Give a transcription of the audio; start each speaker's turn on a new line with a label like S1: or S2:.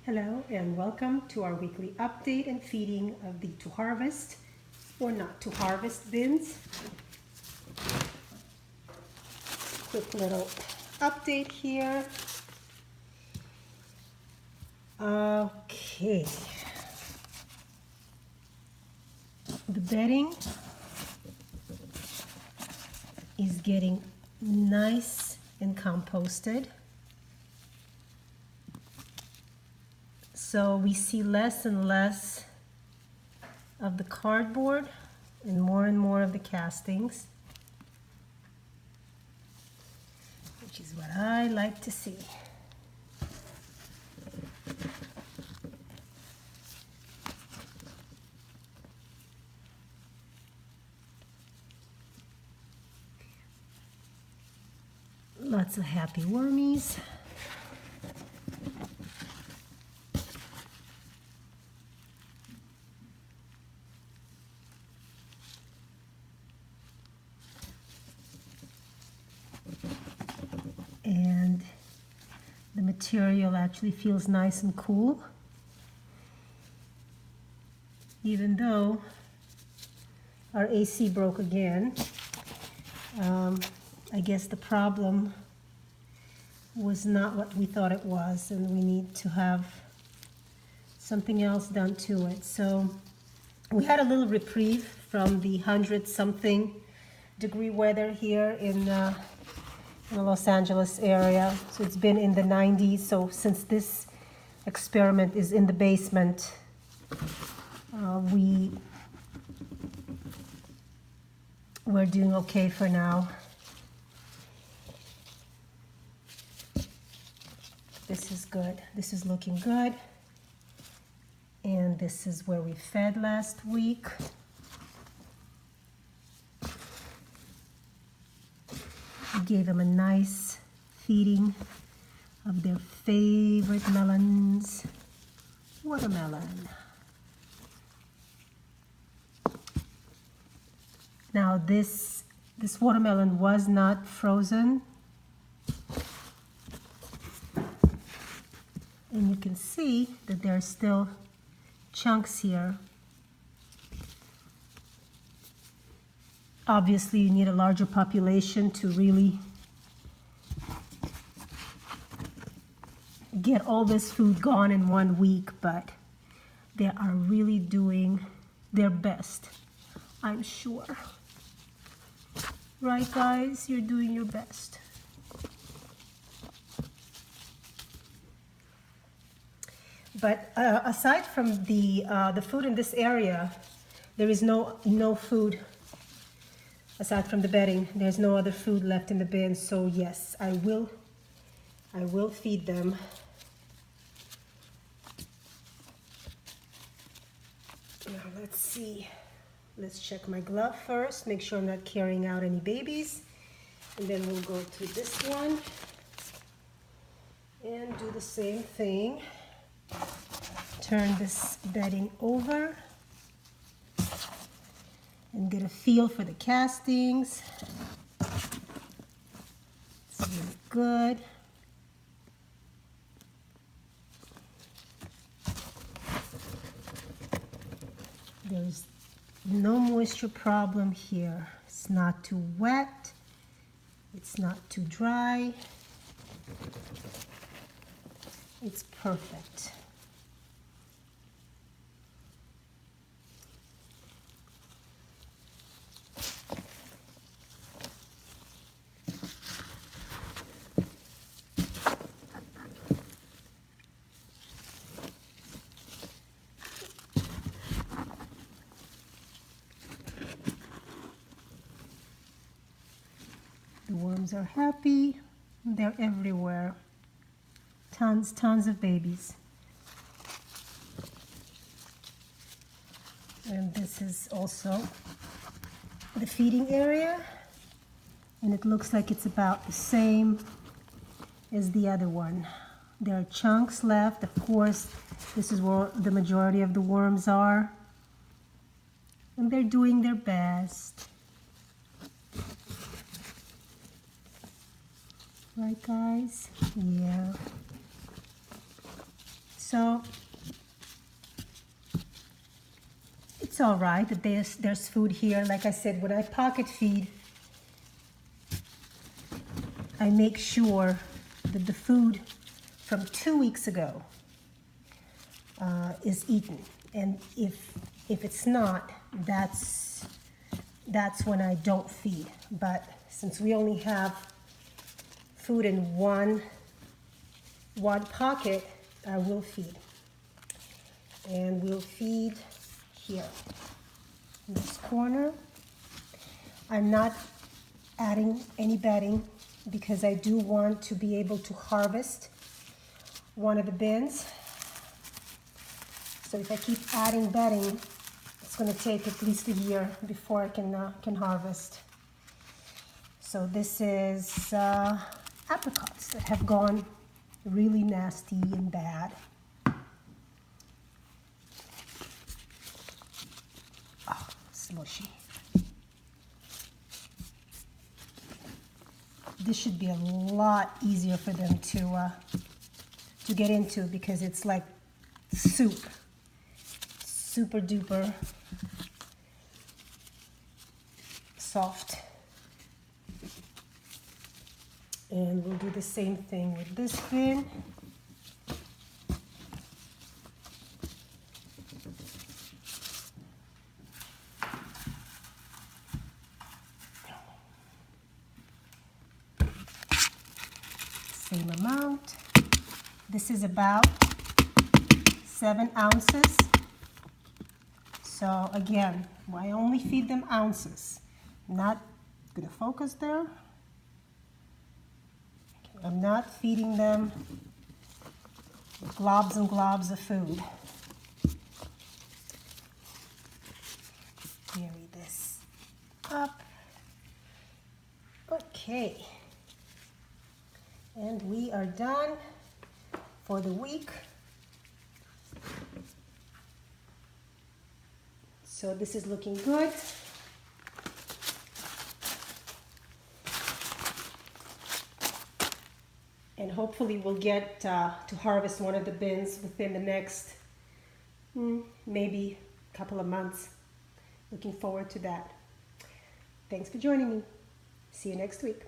S1: Hello and welcome to our weekly update and feeding of the To Harvest or Not to Harvest bins. Quick little update here. Okay. The bedding is getting nice and composted. So we see less and less of the cardboard and more of the castings, which is what I like to see. Lots of happy wormies. And the material actually feels nice and cool, even though our AC broke again. I guess the problem was not what we thought it was, and we need to have something else done to it. So we had a little reprieve from the 100-something degree weather here in the Los Angeles area. So it's been in the 90s. So since this experiment is in the basement, we're doing okay for now. This is good. This is looking good. And this is where we fed last week. We gave them a nice feeding of their favorite melons. Watermelon. Now this watermelon was not frozen. And you can see that there are still chunks here. Obviously, you need a larger population to really get all this food gone in 1 week, but they are really doing their best, I'm sure. Right, guys? You're doing your best. But aside from the food in this area, there is no food. Aside from the bedding, there's no other food left in the bin. So yes, I will feed them. Now let's see. Let's check my glove first. Make sure I'm not carrying out any babies, and then we'll go to this one and do the same thing. Turn this bedding over and get a feel for the castings. It's really good. There's no moisture problem here. It's not too wet. It's not too dry. It's perfect. The worms are happy. They're everywhere. Tons of babies. And this is also the feeding area. And it looks like it's about the same as the other one. There are chunks left. Of course, this is where the majority of the worms are. And they're doing their best. Right, guys? Yeah. So it's all right that there's food here. Like I said, when I pocket feed, I make sure that the food from 2 weeks ago is eaten. And if it's not, that's when I don't feed. But since we only have food in one pocket, I will feed. And we'll feed here in this corner. I'm not adding any bedding because I do want to be able to harvest one of the bins. So if I keep adding bedding, it's going to take at least a year before I can harvest. So this is apricots that have gone really nasty and bad. Oh, smushy. This should be a lot easier for them to get into because it's like soup. Super duper soft. And we'll do the same thing with this bin. Same amount. This is about 7 ounces. So again, I only feed them ounces. I'm not gonna focus there. I'm not feeding them globs and globs of food. Carry this up. Okay. And we are done for the week. So this is looking good. And hopefully we'll get to harvest one of the bins within the next maybe a couple of months. Looking forward to that. Thanks for joining me. See you next week.